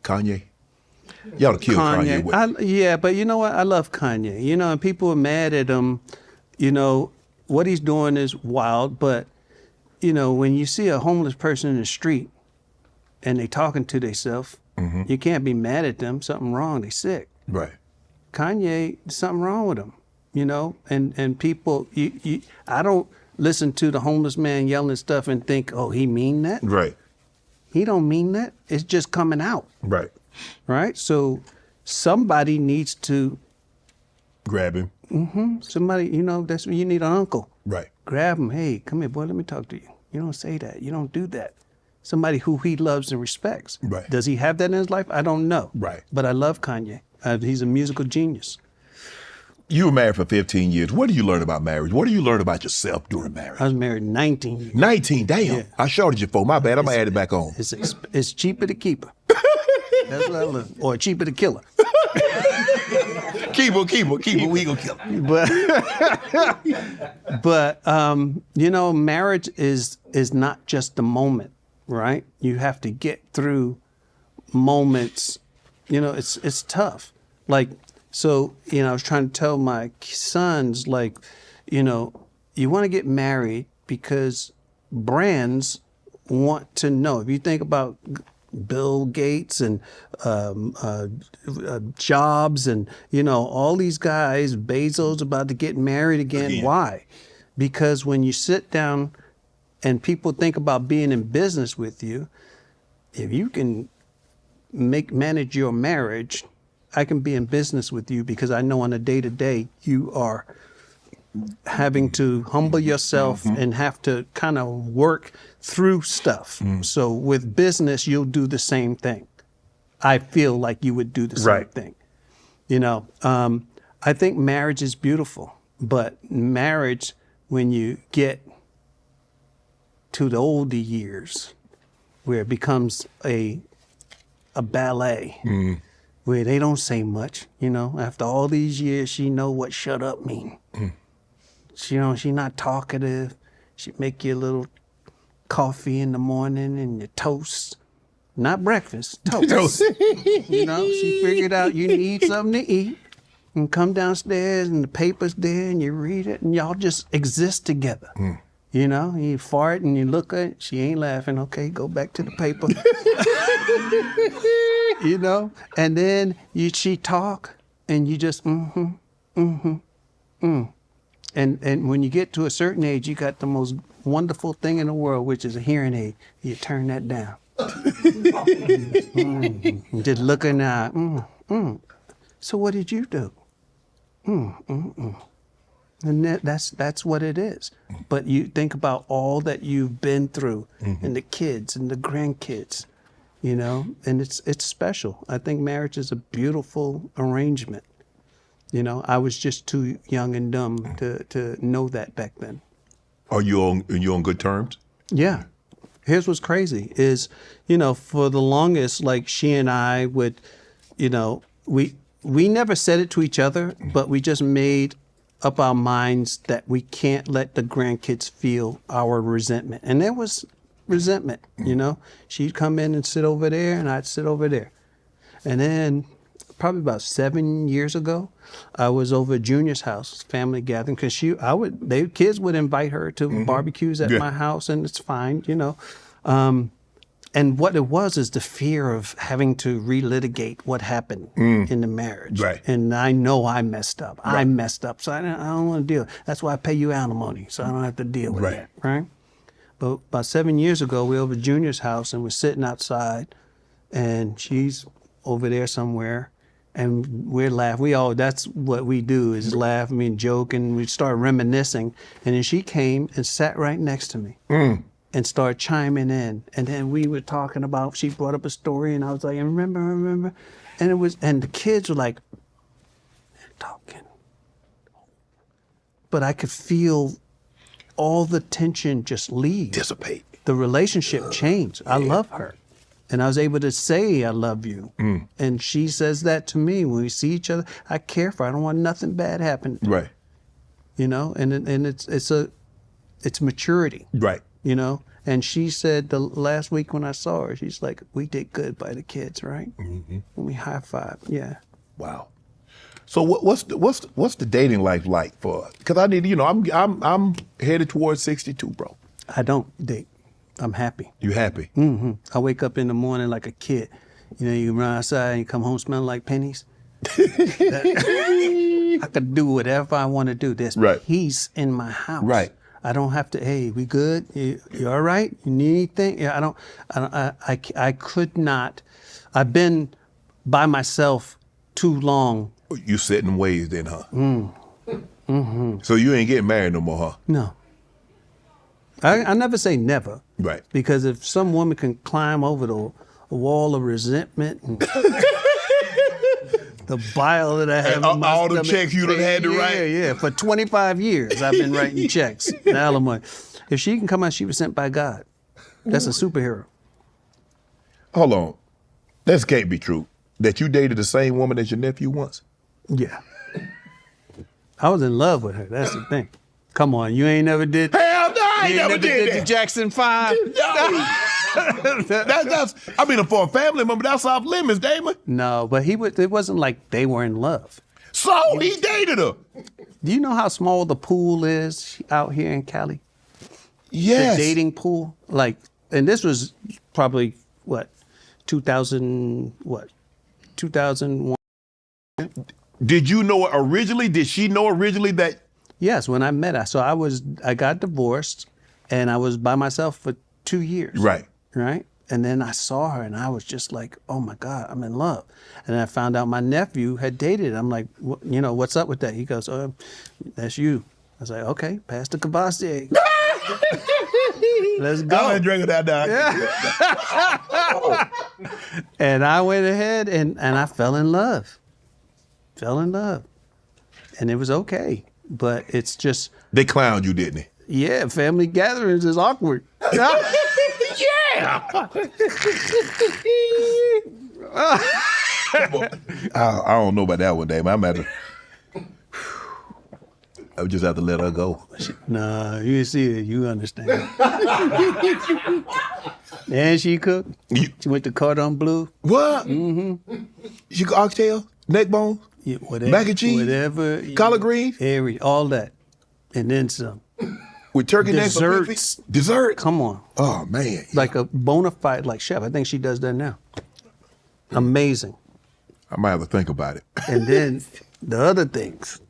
Kanye. Y'all killed Kanye. Yeah, but you know what? I love Kanye. You know, and people are mad at him. You know, what he's doing is wild, but, you know, when you see a homeless person in the street and they talking to themselves, you can't be mad at them. Something wrong. They sick. Right. Kanye, something wrong with him, you know? And people, I don't listen to the homeless man yelling stuff and think, oh, he mean that? Right. He don't mean that. It's just coming out. Right. Right? So somebody needs to grab him. Somebody, you know, that's when you need an uncle. Right. Grab him. Hey, come here, boy, let me talk to you. You don't say that. You don't do that. Somebody who he loves and respects. Right. Does he have that in his life? I don't know. Right. But I love Kanye. He's a musical genius. You were married for 15 years. What do you learn about marriage? What do you learn about yourself during marriage? I was married 19 years. 19, damn. Yeah. I shorted you for. My bad. I'm going to add it back on. It's cheaper to keep her. That's what I learned. Or cheaper to kill her. Keep her. We gonna kill her. But you know, marriage is not just the moment, right? You have to get through moments. You know, it's tough. Like, so, you know, I was trying to tell my sons, like, you know, you want to get married because brands want to know. If you think about Bill Gates and Jobs and, you know, all these guys, Bezos about to get married again. Why? Because when you sit down and people think about being in business with you, if you can manage your marriage, I can be in business with you because I know on a day-to-day you are having to humble yourself and have to kind of work through stuff. So with business, you'll do the same thing. I feel like you would do the same thing. You know, I think marriage is beautiful, but marriage, when you get to the older years, where it becomes a ballet, where they don't say much, you know, after all these years, she know what shut up mean. She, you know, she not talkative. She make you a little coffee in the morning and your toast. Not breakfast, toast. You know, she figured out you need something to eat and come downstairs and the paper's there and you read it and y'all just exist together. You know, you fart and you look at it, she ain't laughing. Okay, go back to the paper. You know, and then she talk and you just And when you get to a certain age, you got the most wonderful thing in the world, which is a hearing aid. You turn that down. Just looking out. So what did you do? And that's what it is. But you think about all that you've been through, and the kids and the grandkids, you know, and it's special. I think marriage is a beautiful arrangement. You know, I was just too young and dumb to know that back then. Are you on good terms? Yeah. Here's what's crazy is, you know, for the longest, like she and I would, you know, we never said it to each other, but we just made up our minds that we can't let the grandkids feel our resentment. And there was resentment, you know. She'd come in and sit over there and I'd sit over there. And then probably about 7 years ago, I was over at Junior's house, family gathering, because kids would invite her to barbecues at my house, and it's fine, you know. And what it was is the fear of having to relitigate what happened in the marriage. Right. And I know I messed up. Right. I messed up, so I don't want to deal. That's why I pay you alimony, so I don't have to deal with that, right? But about 7 years ago, we were over at Junior's house, and we're sitting outside, and she's over there somewhere. And we're laughing. That's what we do is laugh, I mean, joke, and we start reminiscing. And then she came and sat right next to me and started chiming in. And then we were talking about, she brought up a story and I was like, remember. And the kids were like, talking. But I could feel all the tension just leave. Dissipate. The relationship changed. I love her. And I was able to say, I love you. And she says that to me. When we see each other, I care for her. I don't want nothing bad happening. Right. You know, and it's maturity. Right. You know, And she said the last week when I saw her, she's like, we did good by the kids, right? Mm-hmm. And we high five. Yeah. Wow. So what's the dating life like for? Because I need, I'm headed towards 62, bro. I don't date. I'm happy. You happy? Mm-hmm. I wake up in the morning like a kid. You run outside and you come home smelling like pennies. I could do whatever I want to do. There's peace in my house. Right. I don't have to. Hey, we good? You all right? You need anything? Yeah. I could not. I've been by myself too long. You set in ways then, huh? Mm-hmm. So you ain't getting married no more, huh? No. I never say never. Right. Because if some woman can climb over the wall of resentment and the bile that I have in my all the stomach, checks you done had to write. Yeah. For 25 years, I've been writing checks. Alimony. If she can come out, she was sent by God. That's a superhero. Hold on. This can't be true. That you dated the same woman as your nephew once? Yeah. I was in love with her. That's the thing. Come on, you ain't never did. Hell no, I ain't never did the that. Jackson 5. No. For a family member, that's off limits, Damon. No, but it wasn't like they were in love. So he dated her. Do you know how small the pool is out here in Cali? Yes. The dating pool? And this was probably, 2001. Did you know her originally? Did she know originally that? Yes, when I met her. So I got divorced and I was by myself for 2 years. Right. Right? And then I saw her and I was just like, oh my God, I'm in love. And I found out my nephew had dated. I'm like, what's up with that? He goes, that's you. I was like, okay, pass the Cavassier. Let's go. I ain't drinking that now. Yeah. And I went ahead and I fell in love. And it was okay. But it's just. They clowned you, didn't they? Yeah, family gatherings is awkward. Yeah. I don't know about that one, Dave. I would just have to let her go. Nah, you see it, you understand. And she cooked. She went to cordon bleu. What? Mm-hmm. She cooked oxtail, neck bone, mac and cheese, whatever, collard greens, all that, and then some. With turkey desserts. Necks. Dessert. Come on. Oh man. Like a bona fide chef. I think she does that now. Amazing. I might have to think about it. And then the other things.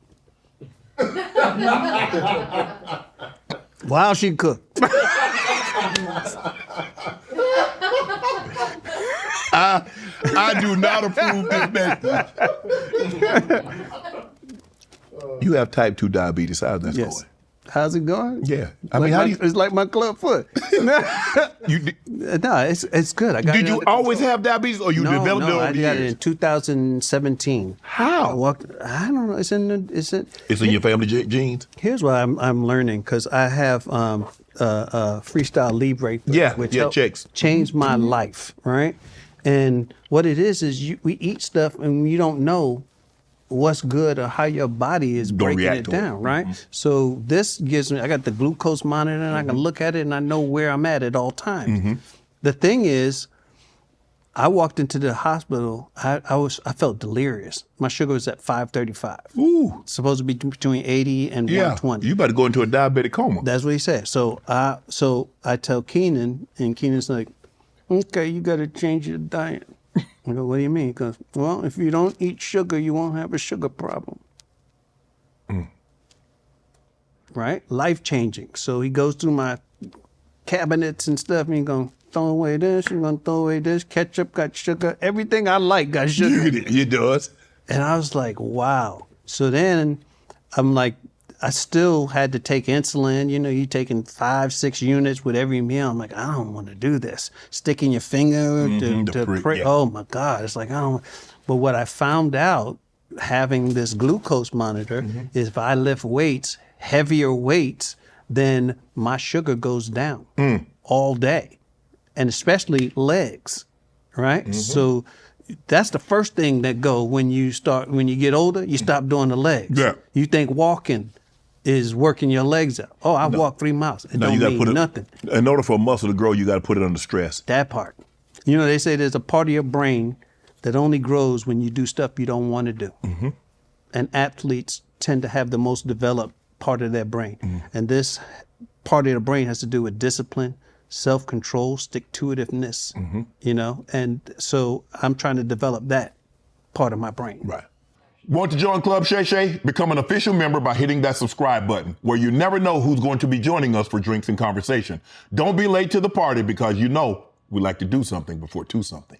While she cooked. I do not approve this message. You have type 2 diabetes. How's that going? How's it going? Yeah. It's like my club foot. No, it's good. Did you always have diabetes or you developed it over the years? I got it in 2017. How? I don't know. It's in your family genes? Here's what I'm learning because I have Freestyle Libre. Which checks. Changed my life, right? And what it is we eat stuff and you don't know what's good or how your body is breaking it down, right? Mm-hmm. So this gives me, I got the glucose monitor and I can look at it and I know where I'm at all times. Mm-hmm. The thing is, I walked into the hospital, I felt delirious. My sugar was at 535. Ooh. It's supposed to be between 80 and 120. You better go into a diabetic coma. That's what he said. So I tell Keenan, and Keenan's like, okay, you got to change your diet. I go, what do you mean? He goes, well, if you don't eat sugar, you won't have a sugar problem. Right? Life-changing. So he goes through my cabinets and stuff, and he's going to throw away this, you're going to throw away this. Ketchup got sugar. Everything I like got sugar. You does. And I was like, wow. So then I'm like, I still had to take insulin. You taking 5-6 units with every meal. I'm like, I don't want to do this. Sticking your finger to prick. Yeah. Oh my God. It's like, I don't. But what I found out having this glucose monitor is if I lift weights, heavier weights, then my sugar goes down all day. And especially legs, right? Mm-hmm. So that's the first thing that go when you get older, you stop doing the legs. Yeah. You think walking is working your legs out. Oh, I walked 3 miles. It don't mean nothing. In order for a muscle to grow, you got to put it under stress. That part. You know, they say there's a part of your brain that only grows when you do stuff you don't want to do. Mm-hmm. And athletes tend to have the most developed part of their brain. Mm-hmm. And this part of the brain has to do with discipline, self-control, stick-to-itiveness, you know? And so I'm trying to develop that part of my brain. Right. Want to join Club Shay Shay? Become an official member by hitting that subscribe button, where you never know who's going to be joining us for drinks and conversation. Don't be late to the party, because you know we like to do something before 2 something.